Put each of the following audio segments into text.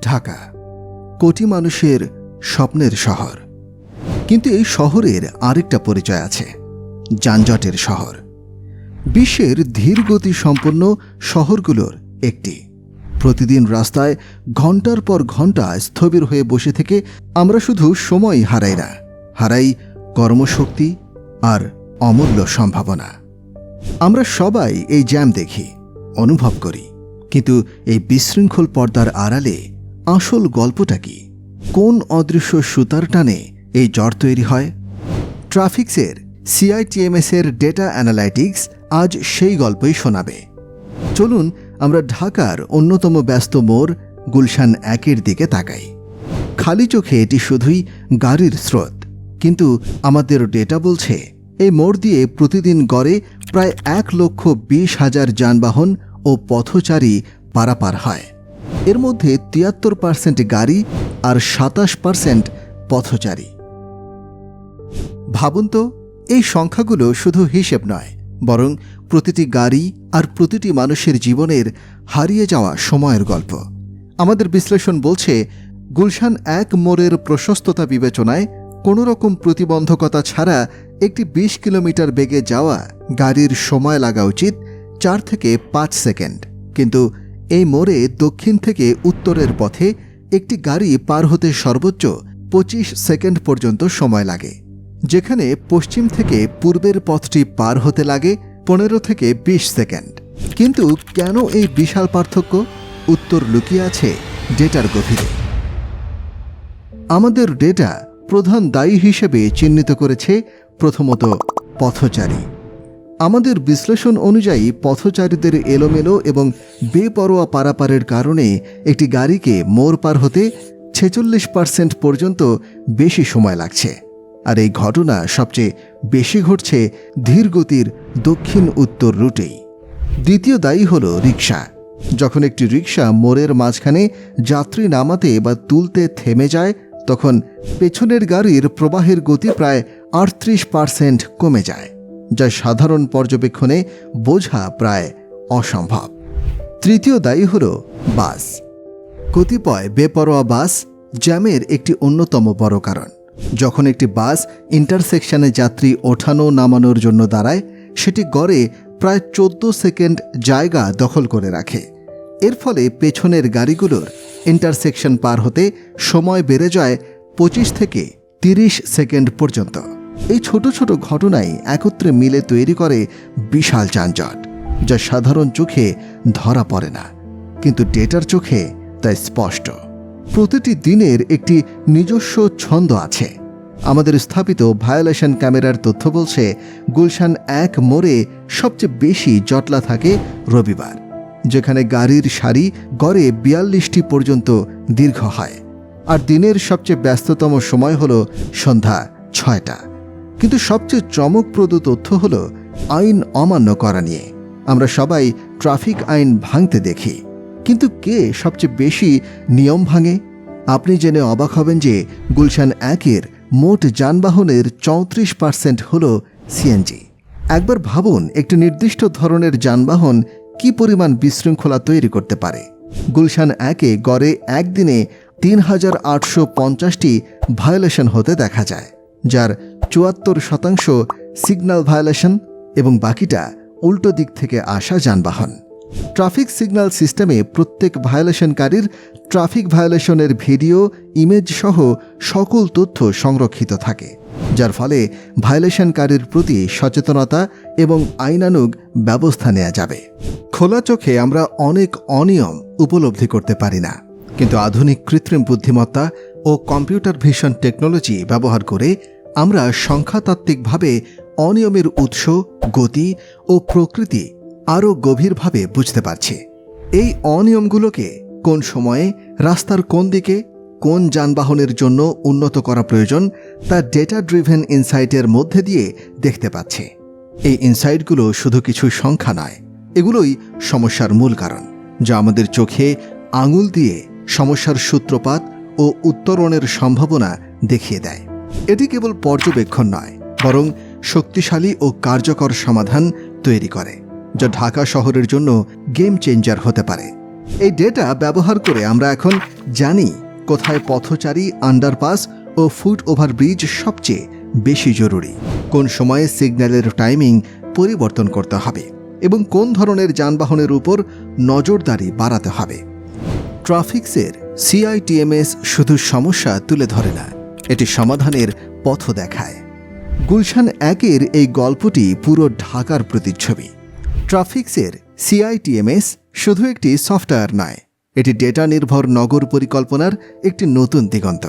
ঢাকা কোটি মানুষের স্বপ্নের শহর, কিন্তু এই শহরের আরেকটা পরিচয় আছে, যানজটের শহর। বিশ্বের ধীরগতি সম্পন্ন শহরগুলোর একটি। প্রতিদিন রাস্তায় ঘন্টার পর ঘন্টা স্থবির হয়ে বসে থেকে আমরা শুধু সময় হারাই না, হারাই কর্মশক্তি আর অমূল্য সম্ভাবনা। আমরা সবাই এই জ্যাম দেখি, অনুভব করি, কিন্তু এই বিশৃঙ্খল পর্দার আড়ালে আসল গল্পটা কি? কোন অদৃশ্য সুতার টানে এই জ্বর তৈরি হয়? ট্রাফিক্সের CITMS-এর ডেটা অ্যানালাইটিক্স আজ সেই গল্পই শোনাবে। চলুন আমরা ঢাকার অন্যতম ব্যস্ত মোড় গুলশান 1-এর দিকে তাকাই। খালি চোখে এটি শুধুই গাড়ির স্রোত, কিন্তু আমাদের ডেটা বলছে এই মোড় দিয়ে প্রতিদিন গড়ে প্রায় 1,20,000 যানবাহন ও পথচারী পারাপার হয়। এর মধ্যে 73% গাড়ি আর 27% পথচারী। ভাবুন তো, এই সংখ্যাগুলো শুধু হিসেব নয়, বরং প্রতিটি গাড়ি আর প্রতিটি মানুষের জীবনের হারিয়ে যাওয়া সময়ের গল্প। আমাদের বিশ্লেষণ বলছে, গুলশান 1 মোড়ের প্রশস্ততা বিবেচনায় কোনো রকম প্রতিবন্ধকতা ছাড়া একটি 20 কিলোমিটার বেগে যাওয়া গাড়ির সময় লাগা উচিত 4 থেকে 5 সেকেন্ড, কিন্তু এই মোড়ে দক্ষিণ থেকে উত্তরের পথে একটি গাড়ি পার হতে সর্বোচ্চ 25 সেকেন্ড পর্যন্ত সময় লাগে, যেখানে পশ্চিম থেকে পূর্বের পথটি পার হতে লাগে 15 থেকে 20 সেকেন্ড। কিন্তু কেন এই বিশাল পার্থক্য? উত্তর লুকিয়ে আছে ডেটার গভীরে। আমাদের ডেটা প্রধান দায়ী হিসেবে চিহ্নিত করেছে প্রথমত পথচারী। আমাদের বিশ্লেষণ অনুযায়ী পথচারীদের এলোমেলো এবং বেপরোয়া পারাপারের কারণে একটি গাড়িকে মোড় পার হতে 46% পর্যন্ত বেশি সময় লাগছে। আর এই ঘটনা সবচেয়ে বেশি ঘটছে ধীরগতির দক্ষিণ উত্তর রুটেই। দ্বিতীয় দায়ী হল রিকশা। যখন একটি রিকশা মোড়ের মাঝখানে যাত্রী নামাতে বা তুলতে থেমে যায়, তখন পেছনের গাড়ির প্রবাহের গতি প্রায় 38% কমে যায়, যা সাধারণ পর্যবেক্ষণে বোঝা প্রায় অসম্ভব। তৃতীয় দায়ী হল বাস। কতিপয় বেপরোয়া বাস জ্যামের একটি অন্যতম বড় কারণ। যখন একটি বাস ইন্টারসেকশনে যাত্রী ওঠানো নামানোর জন্য দাঁড়ায়, সেটি গড়ে প্রায় 14 সেকেন্ড জায়গা দখল করে রাখে। এর ফলে পেছনের গাড়িগুলোর ইন্টারসেকশন পার হতে সময় বেড়ে যায় 25 থেকে 30 সেকেন্ড পর্যন্ত। এই ছোট ছোট ঘটনাই একত্রে মিলে তৈরি করে বিশাল যানজট, যা সাধারণ চোখে ধরা পড়ে না, কিন্তু ডেটার চোখে তা স্পষ্ট। প্রতিটি দিনের একটি নিজস্ব ছন্দ আছে। আমাদের স্থাপিত ভায়োলেশন ক্যামেরার তথ্য বলছে, গুলশান 1 মোড়ে সবচেয়ে বেশি জটলা থাকে রবিবার, যেখানে গাড়ির সারি গড়ে 42টি পর্যন্ত দীর্ঘ হয়। আর দিনের সবচেয়ে ব্যস্ততম সময় হল সন্ধ্যা 6টা। কিন্তু সবচেয়ে চমকপ্রদ তথ্য হল আইন অমান্য করা নিয়ে। আমরা সবাই ট্রাফিক আইন ভাঙতে দেখি, কিন্তু কে সবচেয়ে বেশি নিয়ম ভাঙে? আপনি জেনে অবাক হবেন যে গুলশান 1-এর মোট যানবাহনের 34% হল সিএনজি। একবার ভাবুন, একটি নির্দিষ্ট ধরনের যানবাহন কি পরিমাণ বিশৃঙ্খলা তৈরি করতে পারে। গুলশান 1-এ গড়ে একদিনে 3,850টি ভায়োলেশন হতে দেখা যায়, যার 74% সিগন্যাল ভায়োলেশন এবং বাকিটা উল্টো দিক থেকে আসা যানবাহন। ট্রাফিক সিগন্যাল সিস্টেমে প্রত্যেক ভায়োলেশনকারীর ট্রাফিক ভায়োলেশনের ভিডিও, ইমেজ সহ সকল তথ্য সংরক্ষিত থাকে, যার ফলে ভায়োলেশনকারীর প্রতি সচেতনতা এবং আইনানুগ ব্যবস্থা নেওয়া যাবে। খোলা চোখে আমরা অনেক অনিয়ম উপলব্ধি করতে পারি না, কিন্তু আধুনিক কৃত্রিম বুদ্ধিমত্তা ও কম্পিউটার ভিশন টেকনোলজি ব্যবহার করে আমরা সংখ্যাতাত্ত্বিকভাবে অনিয়মের উৎস, গতি ও প্রকৃতি আরও গভীরভাবে বুঝতে পারছি। এই অনিয়মগুলোকে কোন সময়ে, রাস্তার কোন দিকে, কোন যানবাহনের জন্য উন্নত করা প্রয়োজন, তা ডেটা ড্রিভেন ইনসাইটের মধ্যে দিয়ে দেখতে পাচ্ছি। এই ইনসাইটগুলো শুধু কিছু সংখ্যা নয়, এগুলোই সমস্যার মূল কারণ, যা আমাদের চোখে আঙুল দিয়ে সমস্যার সূত্রপাত ও উত্তরণের সম্ভাবনা দেখিয়ে দেয়। এটি কেবল পর্যবেক্ষণ নয়, বরং শক্তিশালী ও কার্যকর সমাধান তৈরি করে, যা ঢাকা শহরের জন্য গেম চেঞ্জার হতে পারে। এই ডেটা ব্যবহার করে আমরা এখন জানি কোথায় পথচারী, আন্ডারপাস ও ফুট ওভারব্রিজ সবচেয়ে বেশি জরুরি, কোন সময়ে সিগন্যালের টাইমিং পরিবর্তন করতে হবে এবং কোন ধরনের যানবাহনের উপর নজরদারি বাড়াতে হবে। ট্রাফিক্সের CITMS শুধু সমস্যা তুলে ধরে না, এটি সমাধানের পথ দেখায়। গুলশান 1-এর এই গল্পটি পুরো ঢাকার প্রতিচ্ছবি। ট্রাফিক্সের CITMS শুধু একটি সফটওয়্যার নয়, এটি ডেটা নির্ভর নগর পরিকল্পনার একটি নতুন দিগন্ত।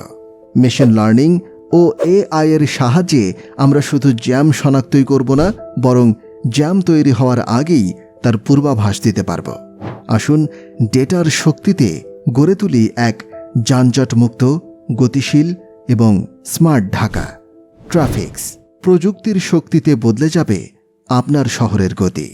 মেশিন লার্নিং ও AI এর সাহায্যে আমরা শুধু জ্যাম শনাক্তই করব না, বরং জ্যাম তৈরি হওয়ার আগেই তার পূর্বাভাস দিতে পারব। আসুন ডেটার শক্তিতে গড়ে তুলি এক যানজটমুক্ত, গতিশীল এবং স্মার্ট ঢাকা। ট্রাফিক্স, প্রযুক্তির শক্তিতে বদলে যাবে আপনার শহরের গতি।